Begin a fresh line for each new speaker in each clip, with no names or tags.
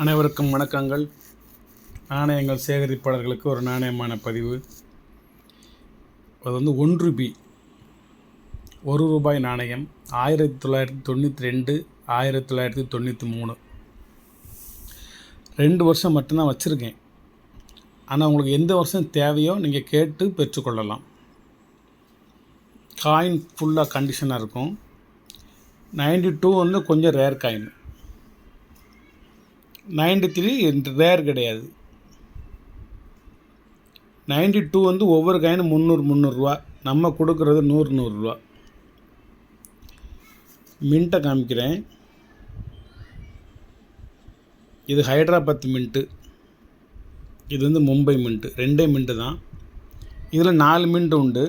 அனைவருக்கும் வணக்கங்கள். நாணயங்கள் சேகரிப்பாளர்களுக்கு ஒரு நாணயமான பதிவு. அது வந்து 1 ரூபி ₹1 நாணயம் 1992 1993 2 வருஷம் மட்டும்தான் வச்சுருக்கேன். ஆனால் உங்களுக்கு எந்த வருஷம் தேவையோ நீங்கள் கேட்டு பெற்றுக்கொள்ளலாம். காயின் ஃபுல்லாக கண்டிஷனாக இருக்கும். 92 வந்து கொஞ்சம் ரேர் காயின், 93 ரேர் கிடையாது. 92 வந்து ஒவ்வொரு காயினும் 300 ரூபா, நம்ம கொடுக்குறது 100 ரூபா. மின்ட்டை காமிக்கிறேன். இது ஹைதராபாத் மின்ட்டு, இது வந்து மும்பை மின்ட்டு. 2 மின்ட்டு தான். இதில் 4 மின்ட்டு உண்டு.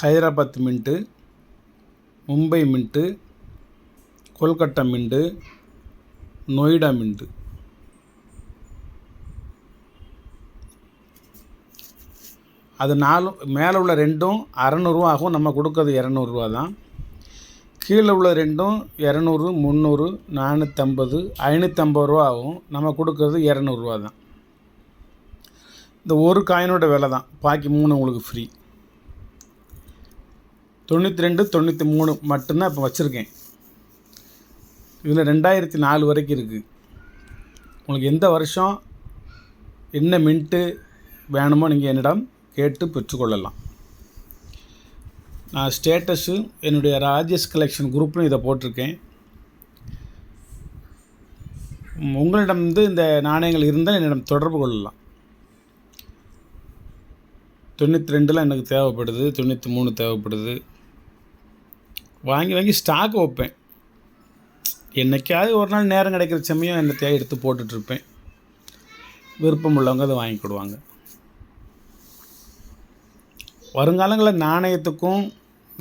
Hyderabad mint, Mumbai mint, Kolkata mint, Noida mint. அது 4 மேலே உள்ள 2ம் 600 ஆகும். நம்ம கொடுக்கறது 200 தான். கீழே உள்ள 2ம் 200, 300, 450, 550 ஆகும். நம்ம கொடுக்கறது 200 தான். இந்த ஒரு காயினோட விலை தான். பாக்கி 3 உங்களுக்கு ஃப்ரீ. 92, 93 மட்டும்தான் இப்போ வச்சுருக்கேன். இதில் 2004 வரைக்கும் இருக்குது. உங்களுக்கு எந்த வருஷம் என்ன மின்ட்டு வேணுமோ நீங்கள் என்னிடம் கேட்டு பெற்றுக்கொள்ளலாம். நான் ஸ்டேட்டஸு என்னுடைய ராஜேஷ் கலெக்ஷன் குரூப்னு இதை போட்டிருக்கேன். உங்களிடம் வந்து இந்த நாணயங்கள் இருந்தால் என்னிடம் தொடர்பு கொள்ளலாம். 92 எனக்கு தேவைப்படுது, 93 தேவைப்படுது. வாங்கி ஸ்டாக் வைப்பேன். என்றைக்காவது ஒரு நாள் நேரம் கிடைக்கிற சமயம் என்னத்தையாக எடுத்து போட்டுட்ருப்பேன். விருப்பம் உள்ளவங்க அதை வாங்கிக்கிடுவாங்க. வருங்காலங்களில்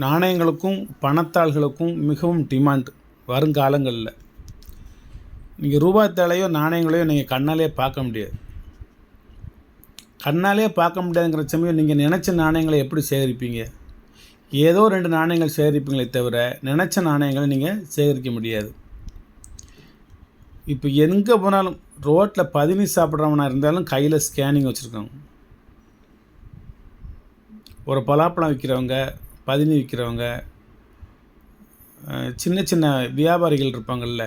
நாணயங்களுக்கும் பணத்தாள்களுக்கும் மிகவும் டிமாண்ட். வருங்காலங்களில் நீங்கள் ரூபாய் தாளையோ நாணயங்களையோ நீங்கள் கண்ணாலே பார்க்க முடியாது. கண்ணாலே பார்க்க முடியாதுங்கிற சமயம் நீங்கள் நினச்ச நாணயங்களை எப்படி சேகரிப்பீங்க? ஏதோ 2 நாணயங்கள் சேகரிப்பீங்களே தவிர நினச்ச நாணயங்களை நீங்கள் சேகரிக்க முடியாது. இப்போ எங்கே போனாலும் ரோட்டில் பதினி சாப்பிட்றவனா இருந்தாலும் கையில் ஸ்கேனிங் வச்சுருக்காங்க. ஒரு பலாப்பழம் விற்கிறவங்க, பதினி விற்கிறவங்க, சின்ன சின்ன வியாபாரிகள் இருப்பாங்கள்ல,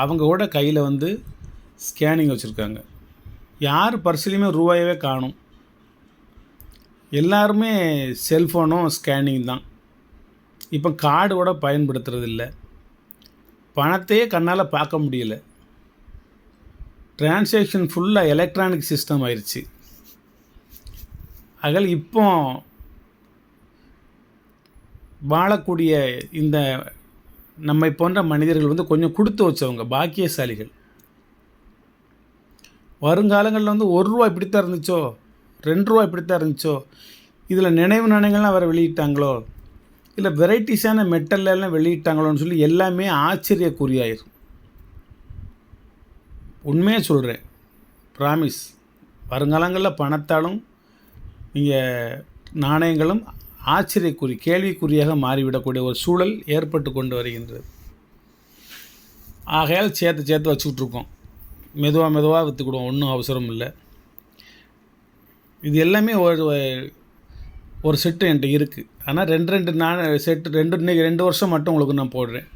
அவங்க கூட கையில் வந்து ஸ்கேனிங் வச்சுருக்காங்க. யார் பர்ஸ்லையுமே ரூபாயவே காணும். எல்லாருமே செல்ஃபோனும் ஸ்கேனிங் தான். இப்போ கார்டு கூட பயன்படுத்துறதில்ல. பணத்தையே கண்ணால் பார்க்க முடியல. டிரான்சாக்ஷன் ஃபுல்லாக எலக்ட்ரானிக் சிஸ்டம் ஆயிடுச்சு. ஆகல் இப்போ வாழக்கூடிய இந்த நம்மை போன்ற மனிதர்கள் வந்து கொஞ்சம் கொடுத்து வச்சவங்க, பாக்கியசாலிகள். வருங்காலங்களில் வந்து ₹1 இப்படித்தான் இருந்துச்சோ, ₹2 இப்படித்தான் இருந்துச்சோ, இதில் நினைவு நாணயங்கள்லாம் வேறு வெளியிட்டாங்களோ, இல்லை வெரைட்டிஸான மெட்டல்லாம் வெளியிட்டாங்களோன்னு சொல்லி எல்லாமே ஆச்சரியக்குறியாயிரும். உண்மையாக சொல்கிறேன், ப்ராமிஸ். வருங்காலங்களில் பணத்தாலும் நீங்கள் நாணயங்களும் கேள்விக்குறியாக மாறிவிடக்கூடிய ஒரு சூழல் ஏற்பட்டு கொண்டு வருகின்றது. ஆகையால் சேர்த்து வச்சுக்கிட்ருக்கோம். மெதுவாக விற்றுக்கிடுவோம். ஒன்றும் அவசரம் இல்லை. இது எல்லாமே ஒரு செட்டு என்கிட்ட இருக்குது. ஆனால் 2 செட்டு இன்றைக்கி 2 வருஷம் மட்டும் உங்களுக்கு நான் போடுறேன்.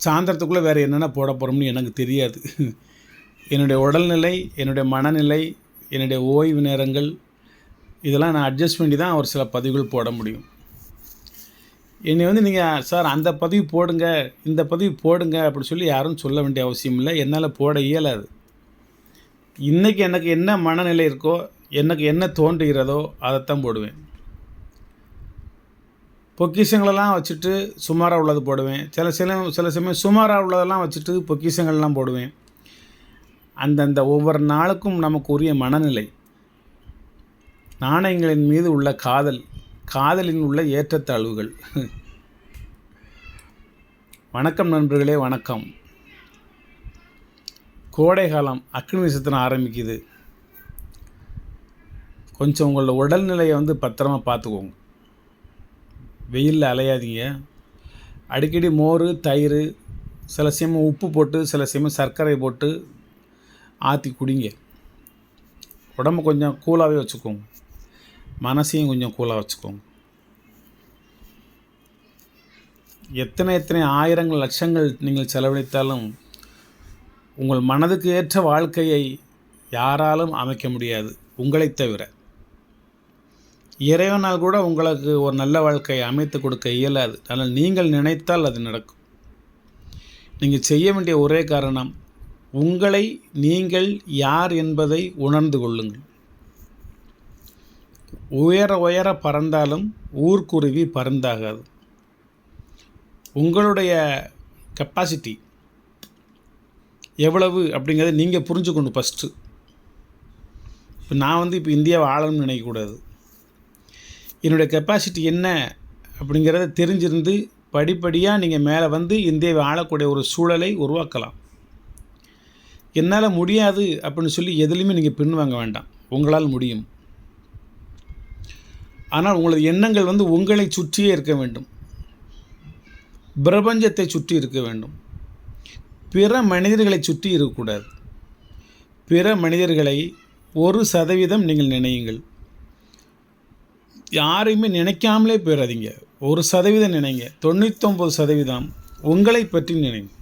சாயந்தரத்துக்குள்ளே வேறு என்னென்ன போட போகிறோம்னு எனக்கு தெரியாது. என்னுடைய உடல்நிலை, என்னுடைய மனநிலை, என்னுடைய ஓய்வு நேரங்கள், இதெல்லாம் நான் அட்ஜஸ்ட் பண்ணி தான் ஒரு சில பதிவுகள் போட முடியும். என்னை வந்து நீங்கள் சார் அந்த பதிவு போடுங்க, இந்த பதிவு போடுங்க அப்படி சொல்லி யாரும் சொல்ல வேண்டிய அவசியம் இல்லை. என்னால் போட இயலாது. இன்றைக்கி எனக்கு என்ன மனநிலை இருக்கோ, எனக்கு என்ன தோன்றுகிறதோ அதைத்தான் போடுவேன். பொக்கிஷங்களெல்லாம் வச்சுட்டு சுமாராக உள்ளது போடுவேன். சில சமயம் சுமாராக உள்ளதெல்லாம் வச்சுட்டு பொக்கிஷங்கள்லாம் போடுவேன். அந்தந்த ஒவ்வொரு நாளுக்கும் நமக்கு உரிய மனநிலை, நாணயங்களின் மீது உள்ள காதலின் உள்ள ஏற்றத்தாழ்வுகள். வணக்கம் நண்பர்களே, வணக்கம். கோடை காலம், அக்னி நட்சத்திரம் ஆரம்பிக்குது. கொஞ்சம் உங்களோட உடல்நிலையை வந்து பத்திரமா பார்த்துக்கோங்க. வெயிலில் அலையாதீங்க. அடிக்கடி மோர், தயிர், சில சமயம் உப்பு போட்டு, சில சமயம் சர்க்கரை போட்டு ஆற்றி குடிங்க. உடம்பு கொஞ்சம் கூலாகவே வச்சுக்கோங்க, மனசையும் கொஞ்சம் கூலாக வச்சுக்கோங்க. எத்தனை ஆயிரங்கள் லட்சங்கள் நீங்கள் செலவழித்தாலும் உங்கள் மனதுக்கு ஏற்ற வாழ்க்கையை யாராலும் அமைக்க முடியாது, உங்களைத் தவிர. இறைவனால் கூட உங்களுக்கு ஒரு நல்ல வாழ்க்கையை அமைத்து கொடுக்க இயலாது. ஆனால் நீங்கள் நினைத்தால் அது நடக்கும். நீங்கள் செய்ய வேண்டிய ஒரே காரணம், உங்களை நீங்கள் யார் என்பதை உணர்ந்து கொள்ளுங்கள். உயர உயர பறந்தாலும் ஊர்க்குருவி பறந்தாகாது. உங்களுடைய கெப்பாசிட்டி எவ்வளவு அப்படிங்கிறத நீங்கள் புரிஞ்சுக்கணும் ஃபஸ்ட்டு. இப்போ நான் இப்போ இந்தியாவை ஆளணும்னு நினைக்கக்கூடாது. என்னுடைய கெப்பாசிட்டி என்ன அப்படிங்கிறத தெரிஞ்சிருந்து படிப்படியாக நீங்கள் மேலே வந்து இந்தியாவை ஆளக்கூடிய ஒரு சூழலை உருவாக்கலாம். என்னால் முடியாது அப்படின்னு சொல்லி எதுலேயுமே நீங்கள் பின்வாங்க வேண்டாம். உங்களால் முடியும். ஆனால் உங்களது எண்ணங்கள் உங்களை சுற்றியே இருக்க வேண்டும், பிரபஞ்சத்தை சுற்றி இருக்க வேண்டும். பிற மனிதர்களை சுற்றி இருக்கக்கூடாது. பிற மனிதர்களை 1% நீங்கள் நினையுங்கள். யாரையுமே நினைக்காமலே போயிடாதீங்க. 1% நினைங்க. 99% உங்களை பற்றி நினைங்க.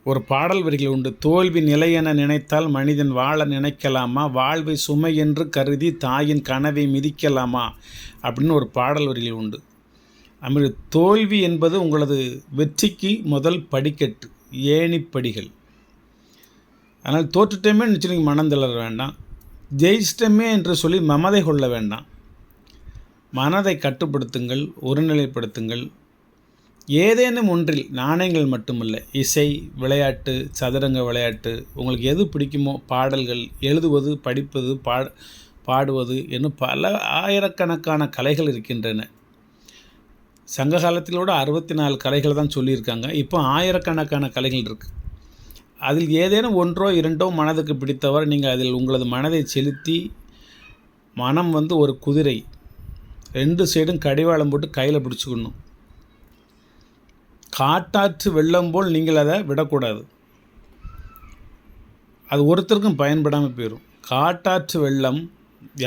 ஒரு பாடல் வரிகள் உண்டு, தோல்வி நிலை என நினைத்தால் மனிதன் வாழ நினைக்கலாமா, வாழ்வை சுமை என்று கருதி தாயின் கனவை மிதிக்கலாமா அப்படின்னு ஒரு பாடல் வரிகள் உண்டு. அதுமாதிரி தோல்வி என்பது உங்களது வெற்றிக்கு முதல் படிக்கட்டு, ஏணிப்படிகள். அதனால் தோற்றுட்டமே நினச்சி நீங்கள் மனம் தளர வேண்டாம். ஜெயிச்சிட்டமே என்று சொல்லி மமதை கொள்ள வேண்டாம். மனதை கட்டுப்படுத்துங்கள், ஒருநிலைப்படுத்துங்கள். ஏதேனும் ஒன்றில், நாணயங்கள் மட்டுமல்ல, இசை, விளையாட்டு, சதுரங்க விளையாட்டு, உங்களுக்கு எது பிடிக்குமோ, பாடல்கள், எழுதுவது, படிப்பது, பாடுவது இன்னும் பல ஆயிரக்கணக்கான கலைகள் இருக்கின்றன. சங்க காலத்திலோட 64 கலைகள் தான் சொல்லியிருக்காங்க. இப்போ ஆயிரக்கணக்கான கலைகள் இருக்குது. அதில் ஏதேனும் ஒன்றோ இரண்டோ மனதுக்கு பிடித்தவர் நீங்கள் அதில் உங்களது மனதை செலுத்தி, மனம் ஒரு குதிரை, 2 சைடும் கடிவாளம் போட்டு கையில் பிடிச்சிக்கணும். காட்டாற்று வெள்ளம் போல் நீங்கள் அதை விடக்கூடாது. அது ஒருத்தருக்கும் பயன்படாமல் போயிடும். காட்டாற்று வெள்ளம்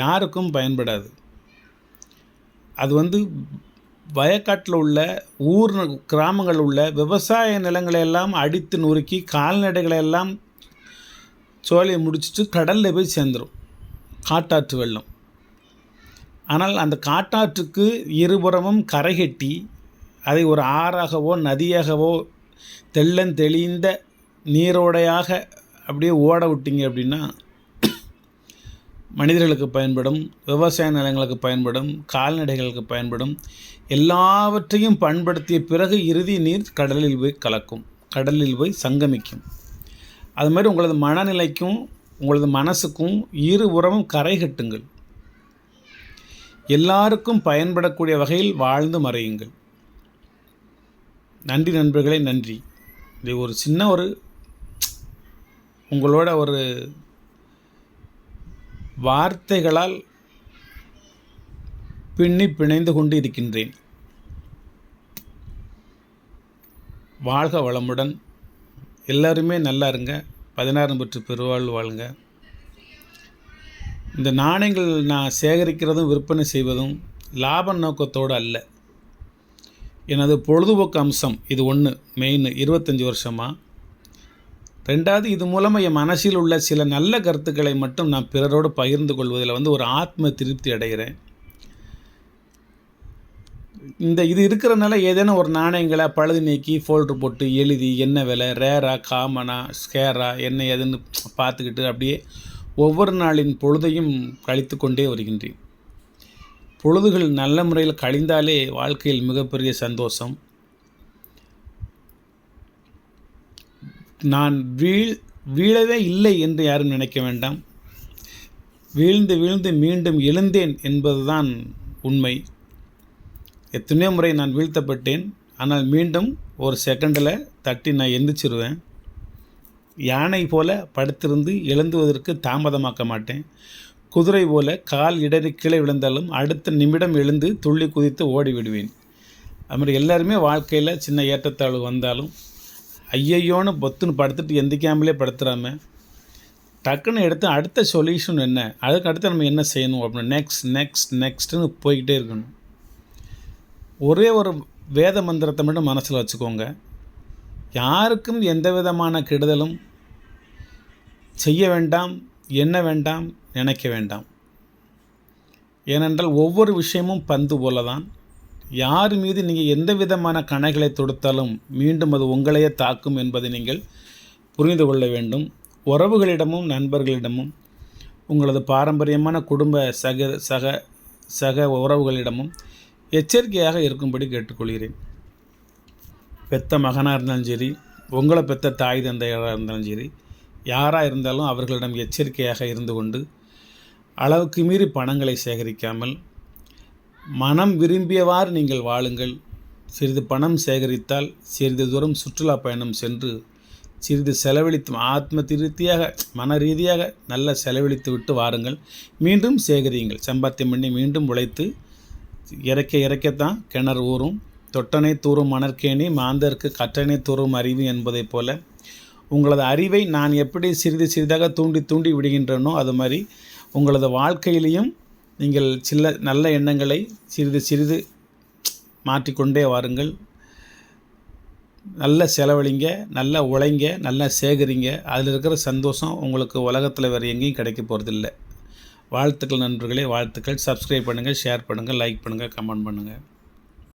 யாருக்கும் பயன்படாது. அது வயக்காட்டில் உள்ள கிராமங்களில் உள்ள விவசாய நிலங்களையெல்லாம் அடித்து நொறுக்கி கால்நடைகளெல்லாம் சோலையை முடிச்சுட்டு கடலில் போய் சேர்ந்துடும் காட்டாற்று வெள்ளம். ஆனால் அந்த காட்டாற்றுக்கு இருபுறமும் கரை கட்டி அதை ஒரு ஆறாகவோ நதியாகவோ தெளிந்த நீரோடையாக அப்படியே ஓட விட்டீங்க அப்படின்னா மனிதர்களுக்கு பயன்படும், விவசாய நிலங்களுக்கு பயன்படும், கால்நடைகளுக்கு பயன்படும். எல்லாவற்றையும் பயன்படுத்திய பிறகு இறுதி நீர் கடலில் போய் கலக்கும், கடலில் போய் சங்கமிக்கும். அது மாதிரி உங்களது மனநிலைக்கும் உங்களது மனசுக்கும் இருபுறமும் கரை கட்டுங்கள். எல்லாருக்கும் பயன்படக்கூடிய வகையில் வாழ்ந்து மறையுங்கள். நன்றி நண்பர்களே, நன்றி. இது ஒரு சின்ன உங்களோட வார்த்தைகளால் பின்னி பிணைந்து கொண்டு இருக்கின்றேன். வாழ்க வளமுடன். எல்லாருமே நல்லா இருங்க. 16 பெற்று பெருவாழ்வு வாழுங்க. இந்த நாணயங்கள் நான் சேகரிக்கிறதும் விற்பனை செய்வதும் லாப நோக்கத்தோடு அல்ல. எனது பொழுதுபோக்கு அம்சம் இது ஒன்று மெயின். 25 வருஷமாக. 2வது, இது மூலமாக என் மனசில் உள்ள சில நல்ல கருத்துக்களை மட்டும் நான் பிறரோடு பகிர்ந்து கொள்வதில் ஒரு ஆத்ம திருப்தி அடைகிறேன். இது இருக்கிறனால ஏதேனும் ஒரு நாணயங்களை பழுது நீக்கி ஃபோல்டர் போட்டு எழுதி என்ன விலை, ரேரா, காமனா, ஸ்கேரா, என்ன ஏதுன்னு பார்த்துக்கிட்டு அப்படியே ஒவ்வொரு நாளின் பொழுதையும் கழித்து கொண்டே வருகின்றேன். பொழுதுகள் நல்ல முறையில் கழிந்தாலே வாழ்க்கையில் மிகப்பெரிய சந்தோஷம். நான் வீழவே இல்லை என்று யாரும் நினைக்க வேண்டாம். வீழ்ந்து வீழ்ந்து மீண்டும் எழுந்தேன் என்பதுதான் உண்மை. எத்தனையோ முறை நான் வீழ்த்தப்பட்டேன். ஆனால் மீண்டும் ஒரு செகண்டில் தட்டி நான் எந்திரிச்சிருவேன். யானை போல படுத்திருந்து எழுந்துவதற்கு தாமதமாக்க மாட்டேன். குதிரை போல கால் இடறி கீழே விழுந்தாலும் அடுத்த நிமிடம் எழுந்து துள்ளி குதித்து ஓடிவிடுவேன். அது மாதிரி எல்லாருமே வாழ்க்கையில் சின்ன ஏற்றத்தாழ்வு வந்தாலும் ஐயையோன்னு பொத்துன்னு படுத்துட்டு எந்திக்காமலே படுத்துறாம டக்குன்னு எடுத்து அடுத்த சொல்யூஷன் என்ன, அதுக்கு அடுத்து நம்ம என்ன செய்யணும் அப்படின்னு நெக்ஸ்ட்டுன்னு போய்கிட்டே இருக்கணும். ஒரே ஒரு வேத மந்திரத்தை மட்டும் மனசில் வச்சுக்கோங்க. யாருக்கும் எந்த விதமான கெடுதலும் செய்ய வேண்டாம், எண்ண வேண்டாம், நினைக்க வேண்டாம். ஏனென்றால் ஒவ்வொரு விஷயமும் பந்து போல தான். யார் மீது நீங்கள் எந்த விதமான கணைகளை தொடுத்தாலும் மீண்டும் அது உங்களையே தாக்கும் என்பதை நீங்கள் புரிந்து கொள்ள வேண்டும். உறவுகளிடமும் நண்பர்களிடமும் உங்களது பாரம்பரியமான குடும்ப சக உறவுகளிடமும் எச்சரிக்கையாக இருக்கும்படி கேட்டுக்கொள்கிறேன். பெத்த மகனாக இருந்தாலும் சரி, உங்களை பெத்த தாய் தந்தையராக இருந்தாலும் சரி, யாராக இருந்தாலும் அவர்களிடம் எச்சரிக்கையாக இருந்து கொண்டு அளவுக்கு மீறி பணங்களை சேகரிக்காமல் மனம் விரும்பியவாறு நீங்கள் வாழுங்கள். சிறிது பணம் சேகரித்தால் சிறிது தூரம் சுற்றுலா பயணம் சென்று சிறிது செலவழித்து ஆத்ம திருப்தியாக மன ரீதியாக நல்ல செலவழித்து விட்டு வாருங்கள். மீண்டும் சேகரியுங்கள். சம்பாத்தியம் பண்ணி மீண்டும் உழைத்து இறக்கத்தான் கிணறு ஊறும். தொட்டனை தூறும் மணற்கேணி மாந்தருக்கு கற்றனை தூறும் அறிவு என்பதைப் போல உங்களது அறிவை நான் எப்படி சிறிது சிறிதாக தூண்டி விடுகின்றனோ அது மாதிரி உங்களது வாழ்க்கையிலையும் நீங்கள் சில நல்ல எண்ணங்களை சிறிது மாற்றிக்கொண்டே வாருங்கள். நல்ல செலவழிங்க, நல்ல உழைங்க, நல்லா சேகரிங்க. அதில் இருக்கிற சந்தோஷம் உங்களுக்கு உலகத்தில் வேறு எங்கேயும் கிடைக்க போகிறதில்ல. வாழ்த்துக்கள் நண்பர்களே, வாழ்த்துக்கள். சப்ஸ்கிரைப் பண்ணுங்கள், ஷேர் பண்ணுங்கள், லைக் பண்ணுங்கள், கமெண்ட் பண்ணுங்கள்.